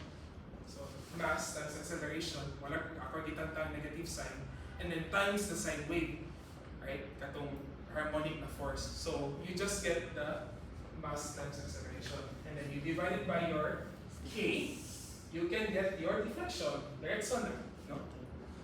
So mass times acceleration, wala ako gitantang negative sign, and then times the sine wave, right? Katong harmonic na force. So you just get the mass times acceleration, and then you divide it by your K, you can get your deflection. Direction na, no?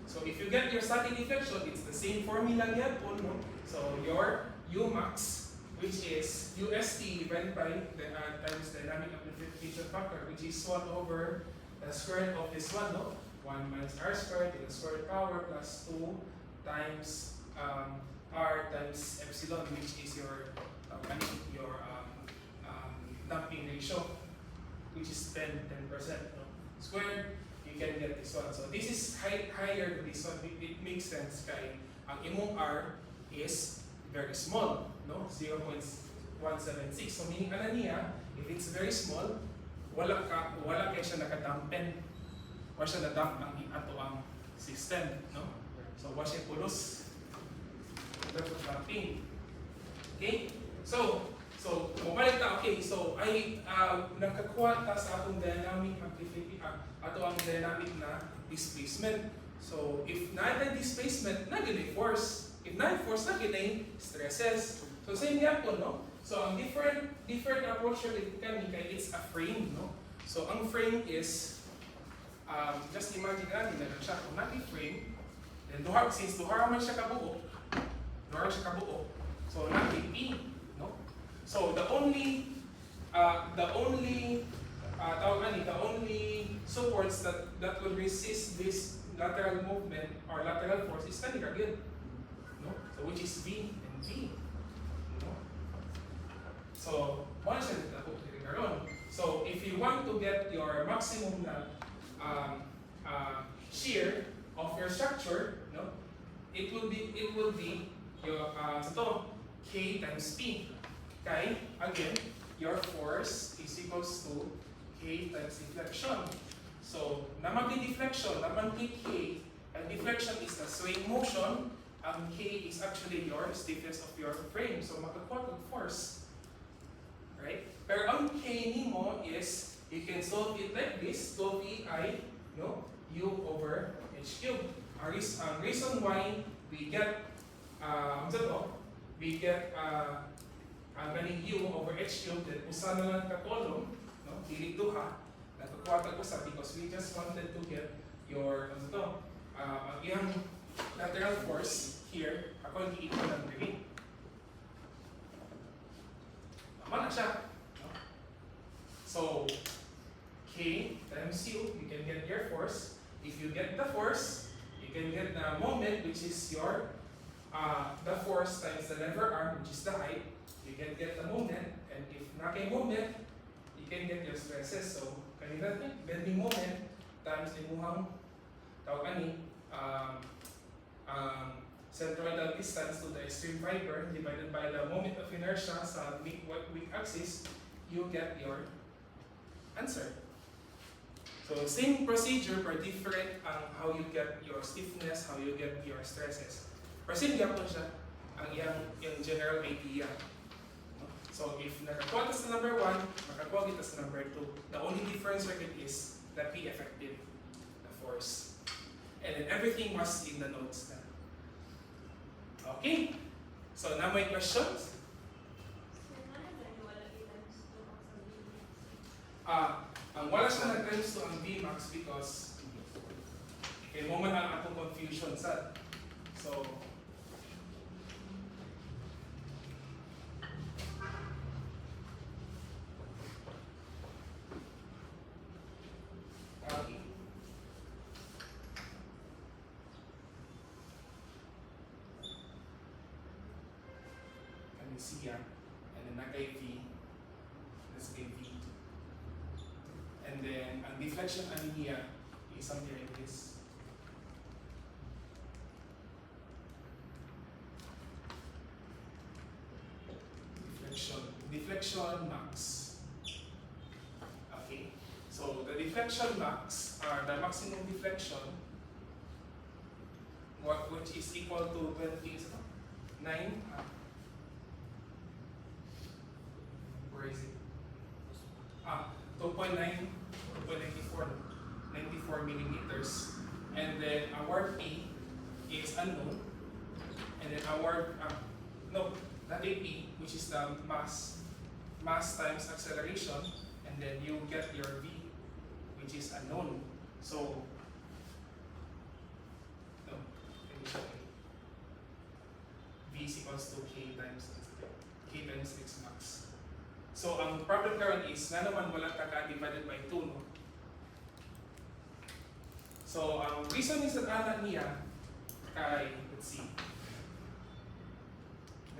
So if you get your static deflection, it's the same formula gyapon, no? So your Umax, which is UST divided by the times dynamic amplification factor, which is 1 over the square root of this one, no? 1 minus r squared to the square power plus 2 times r times epsilon, which is your damping ratio, which is 10%, no? Squared, you can get this one. So this is higher than this one. It makes sense kay ang imong r is very small, no? 0.176. So meaning ano niya, if it's very small, wala kay siya nakadampen. Wala siya nadamp ang ato ang system, no? So wala siya pulos. That's damping. Okay? So mabalik ta, okay, so ay nakakuha ta sa atong dynamic ato ang dynamic na displacement. So if na displacement, na gid force. If na force, na gid stresses. So same yapon, no? So ang different approach ulit kami kay it's a frame, no? So ang frame is just imagine natin na siya kung naki-frame, then since duha man siya kabuo, so naki-P, no? So the only supports that will resist this lateral movement or lateral force is kanina again. No? So which is V and V. No? So one siya dito karon. So if you want to get your maximum na shear of your structure, no, it will be your K times P. Okay, again, your force is equals to K times deflection. So naman di deflection, naman di K, and deflection is the swaying motion. Ang K is actually your stiffness of your frame. So makakuha kang force. Right? Pero ang K nimo is, you can solve it like this, 12EI, no, U over H cubed. Ang reason why we get, ganing U over H cubed, then usa na lang ka column, no, dili duha, nakakuha tag usa because we just wanted to get your, ang iyang lateral force here, ako yung equal ng 3. Tama na siya. No? So, K times U, you can get your force. If you get the force, you can get the moment, which is your, the force times the lever arm, which is the height. You can get the moment, and if not a moment, you can get your stresses. So, kanina bending moment times imuhang tawag ani centroidal distance to the extreme fiber divided by the moment of inertia sa weak axis, you get your answer. So same procedure but different how you get your stiffness, how you get your stresses. Proceed po siya ang yung general idea. So if nakakuha ka sa number 1, makakuha kita sa number 2. The only difference right is the P effective, the force. And then everything was in the notes na. Okay? So now may questions? Ang wala siya nag-times to ang Vmax because kay mo man ang atong confusion sa. So okay. Kami siya and then nakay V, let's say V. And then, ang deflection anemia is something like this. Deflection max. Okay, so the deflection max, the maximum deflection, which is equal to 9. Where is it? 94 millimeters, and then our P is unknown, and then our not AP, which is the mass times acceleration, and then you get your V, which is unknown. So V is equals to K times X max. So ang problem karon is nga naman wala ka divided by 2, no? So ang reason is that ana niya kay, let's see,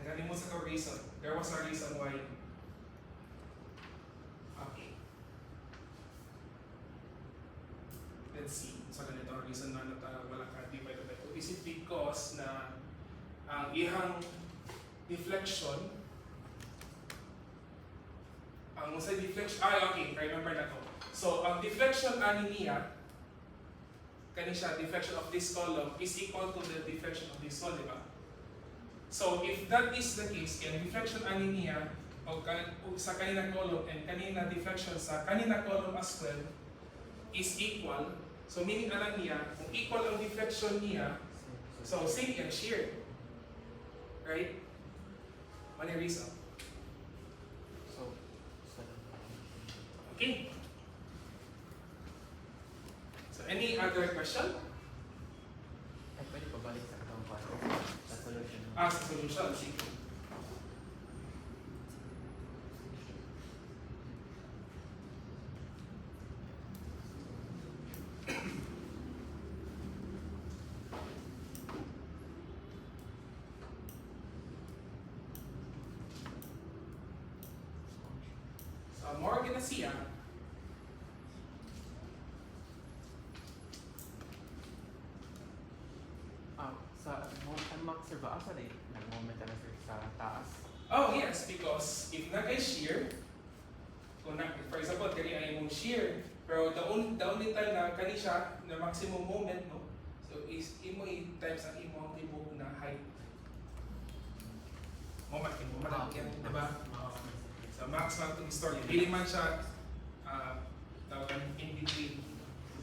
nagalimot sa reason. There was a reason why. Okay, let's see. So ganito ang reason na wala ka divided by 2. Is it because na ang ihang deflection, ang sa deflection, okay, remember na ko. So, ang deflection ani niya, kani siya, deflection of this column is equal to the deflection of this one, di ba? So, if that is the case, kaya deflection ani niya, o sa kanina column, and kanina deflection sa kanina column as well, is equal. So, meaning alam niya, kung equal ang deflection niya, so same yan, shear. Right? Mani reason. Okay. So, any other question? Ay, pwede pa balik sa itong sa solution. Sa solution. Sige. more gina siya. Sa max sir ba asa day nag-moment na sir sa taas? Oh yes, because if na kay shear, kung na, for example, kani ay mong shear, pero the only time na kani siya na maximum moment, no? So is imo times ang imo na height. Moment yan, diba? So max lang itong story. Hindi man siya tawagan in between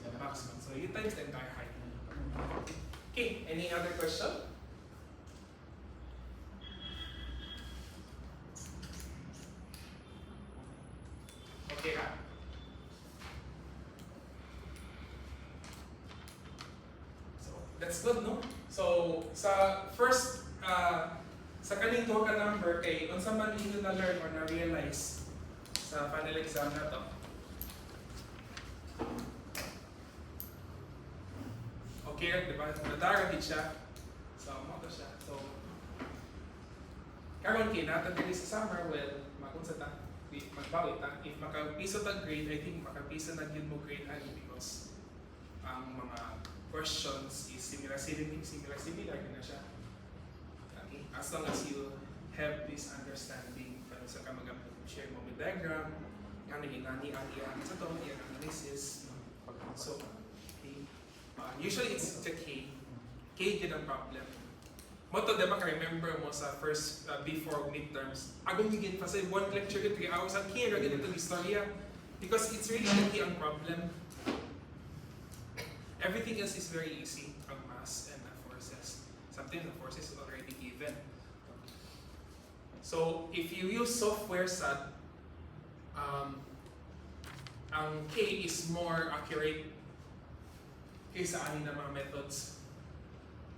the maximum. So you times the entire height. Okay, any other question? Okay ha? So, that's good, no? So, sa first, sa kaning duha ka number kay unsa man ninyo na learn or na realize sa final exam na to. Okay, di ba? Nadaragid siya. So, mo to siya. So, karon kay natin dili sa summer, well, makunsa ta, magbawi ta. If makapiso ta grade, I think makapiso na gyud mo grade ani because ang mga questions is similar na siya. Okay? As long as you have this understanding, para sa ka mag-share mo with diagram, kaning inani sa to, yung analysis. So, okay. Usually it's the K. K yun ang problem. Moto, di ba ka-remember mo sa first, before midterms, agong higit pa sa one lecture yun, 3 hours, ang K, ragin ito istorya. Because it's really the K ang problem. Everything else is very easy, ang mass and the forces. Something the forces is already given. So, if you use software SAT, ang K is more accurate kaysa anin na mga methods.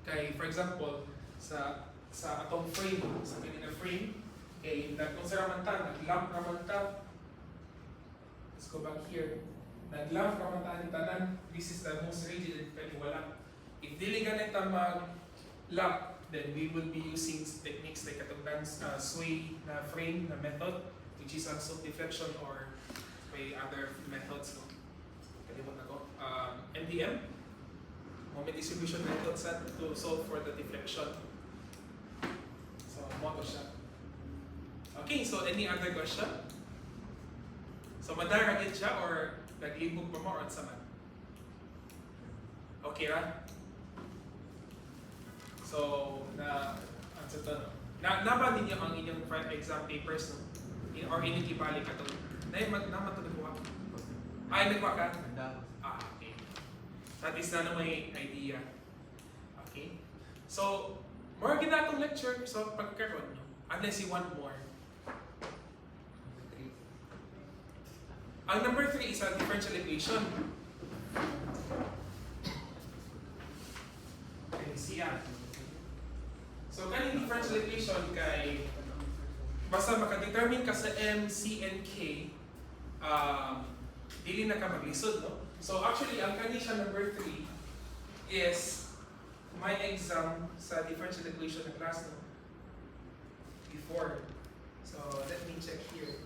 Kay, for example, sa atong frame, sa kanina frame, kay kung sa ramantan, nag-lamp ramantan. Let's go back here. Nag-lamp ramantan ni tanan, this is the most rigid and wala. If dili ganito mag-lamp, then we will be using techniques like katong sway na frame na method, which is also deflection or by other methods. No? Kalimutan ko. MDM, moment distribution method set to solve for the deflection. So, mo siya. Okay, so any other question? So, madaragid siya or naglibog pa mo or sa man? Okay ra? So, naban ninyo ang inyong exam papers, no? Or inikibalik ka ito. Naman ito nagkuha? Ay, nagkuha ka? Okay. At least na may idea. Okay? So, more ginatong lecture, so pagkaroon nyo. Unless you want more. Ang number 3 is a differential equation. Okay, siya. So, kaning differential equation kay basta makadetermine ka sa M, C, and K, dili na ka maglisod, no? So, actually, ang kani siya number 3 is my exam sa differential equation na class, no? Before. So, let me check here.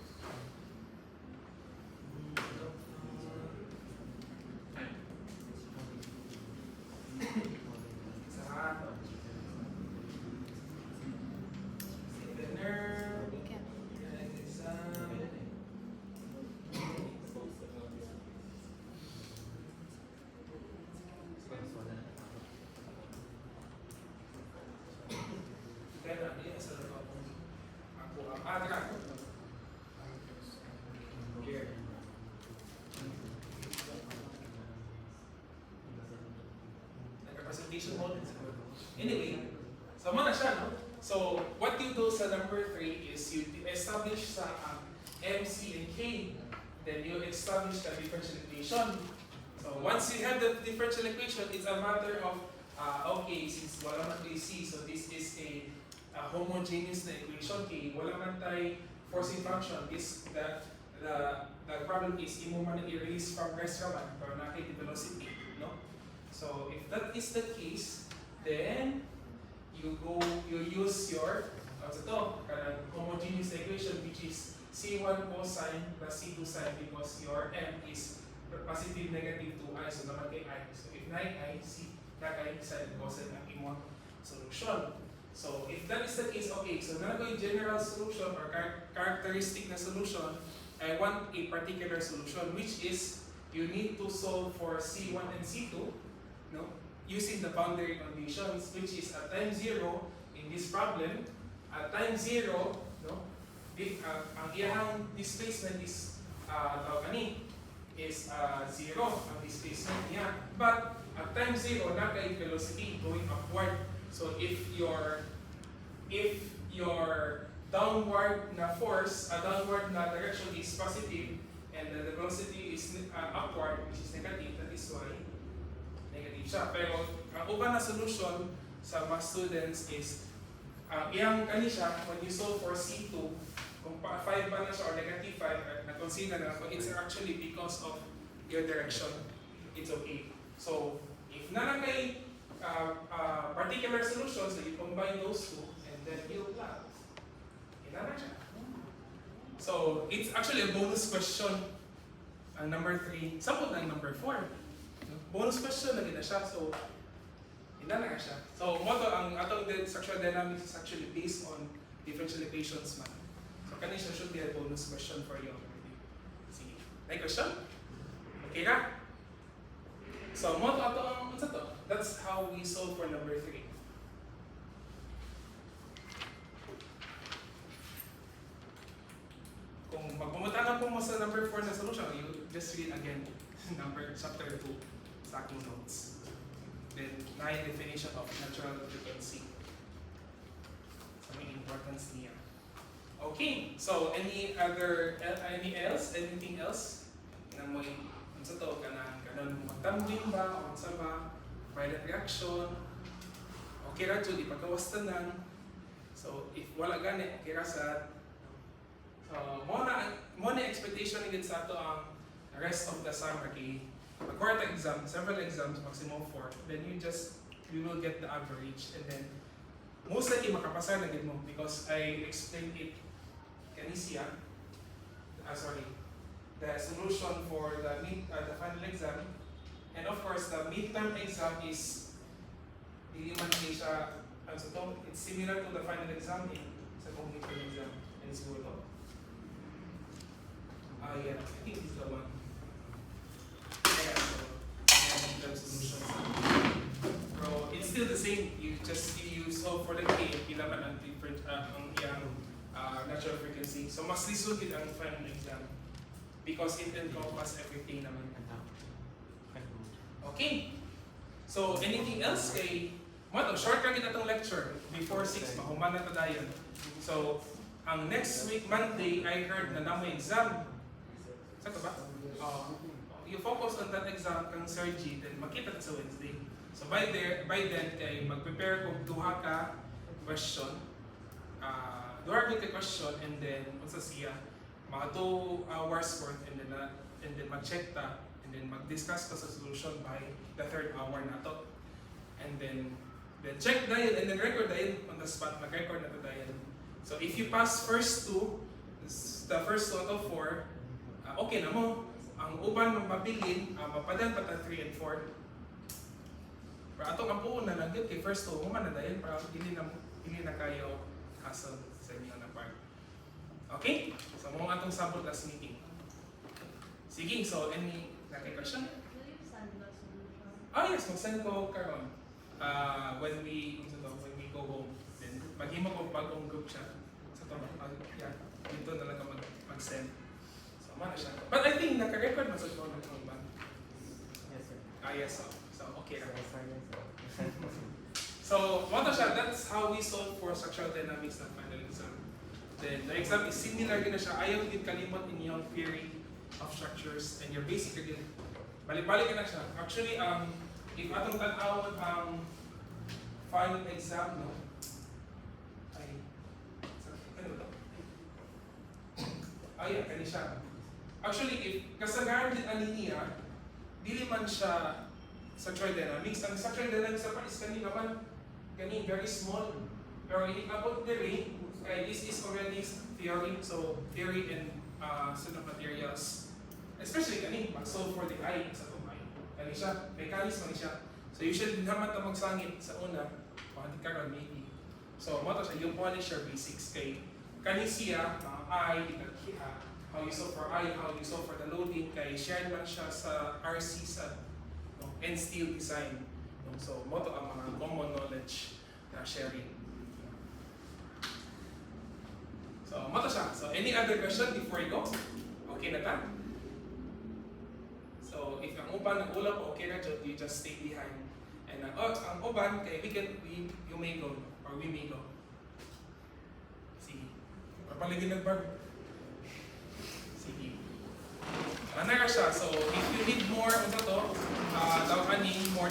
Presentation mode. Anyway, so muna siya, no? So, what you do sa number 3 is you establish sa M, C, and K. Then you establish the differential equation. So, once you have the differential equation, it's a matter of, okay, since wala man tayo C, so this is a homogeneous na equation. Okay, wala man tayo forcing function. The problem is, imo man i-release from restaurant, pero nakita velocity, no? So if that is the case, then you use your homogeneous equation, which is C1 cosine plus C2 sine because your M is positive, negative 2i. So naman kay I. So if na I, C na kay sine cosine ang imong solution. So if that is the case, okay, so na ko yung general solution or characteristic na solution, I want a particular solution which is you need to solve for C1 and C2, no, using the boundary conditions, which is at time 0 in this problem, at time 0, no, ang iyang displacement is is 0 ang displacement niya. But at time 0, naka velocity going upward. So if your downward na force, downward na direction is positive, and the velocity is upward, which is negative, that is why negative siya. Pero ang uban na solution sa mga students is, iyang siya, when you solve for C2, kung 5 ba na siya or negative 5, na-consider na ako, it's actually because of your direction. It's okay. So, if na may particular solution, so you combine those two, and then you plot. Ina na siya. So, it's actually a bonus question. Ang number 3, sample ng number 4. Bonus question lagi na siya. So, ina na siya. So, moto ang atong structural dynamics is actually based on differential equations man. So, kanina should be a bonus question for you already. Sige. May question? Okay ka? So, moto ato ang unsa to? That's how we solve for number 3. Kung magpumunta po mo sa number 4 na solution, you just read again chapter 2 sa aking notes. Then, na yung definition of natural frequency. So, may importance niya. Okay, so anything else na mo unsa to kanon magtambling ba o unsa ba violent reaction, okay ra jud ipagawas tanan. So if wala gani okay ra sad. So mo na expectation ni sa ato ang rest of the summer kay quarter exam, several exams, maximum 4, then you will get the average, and then most likely makapasa na gid mo because I explained it kanisiya. The solution for the final exam, and of course the midterm exam is dili man siya it's similar to the final exam sa midterm exam in school. Yeah, I think this is the one. Yeah, so midterm solutions. Bro, it's still the same. You solve for the K, pila man ang different ang iyang natural frequency. So mas lisod gid ang final exam because it encompasses everything naman. Okay. So anything else kay short ra gid atong lecture before 6 mahuman na ta dayon. So ang next week Monday I heard na namo exam. Sa ba? You focus on that exam kang Sir G, then makita ta sa Wednesday. So by then kay mag-prepare ko duha ka question. Duha ka question, and then unsa siya mga 2 hours worth, and then mag-check ta, and then mag-discuss ta sa solution by the 3rd hour na to. And then check dayon, and then record dayon on the spot, mag-record na to dayon. So if you pass the first 2 out of 4, okay na mo. Ang uban mapabilin, mapadan pa ta 3 and 4. Pero atong ang na lang kay first 2 mo man na dayon para dili na kayo hassle sa inyo na part. Okay? So mo atong sample last meeting. Sige, so any question? Yes, mag-send ko karon. When we go home, then maghimo ko bagong group siya. Sa to, dito na lang ka mag-send. So mana siya. But I think naka-record na sa phone ng ba? Yes, sir. Yes, so okay ra. Yes. So, what siya, that's how we solve for structural dynamics na final exam. Then, the exam is similar din na siya. Ayaw din kalimot inyong theory of structures and your basic again. Balik-balik na siya. Actually, if atong tan-awon ang final exam, no? Kani siya. Actually, if kasagaran din ani niya, dili man siya structural dynamics. Ang structural dynamics sa is kani naman very small. Pero about theory, okay, this is already theory, so theory and set of materials. Especially kani, mag-solve for the eye sa tumay. Kani siya, mechanics man siya. So you should naman ta magsangit sa una, pati karon maybe. So mo to siya yung one is your basics kay kani siya eye, how you solve for eye, how you solve for the loading kay shared man siya sa RC sa and steel design. So mo to ang mga common knowledge na sharing. So mo to siya. So any other question before I go? Okay na ta? So if ang uban ang ulap okay na jud, you just stay behind. And ang uban kay you may go or we may go. Sige. Papaligid ng bag. Sige. Ano ka siya? So if you need more unsa to, daw ani more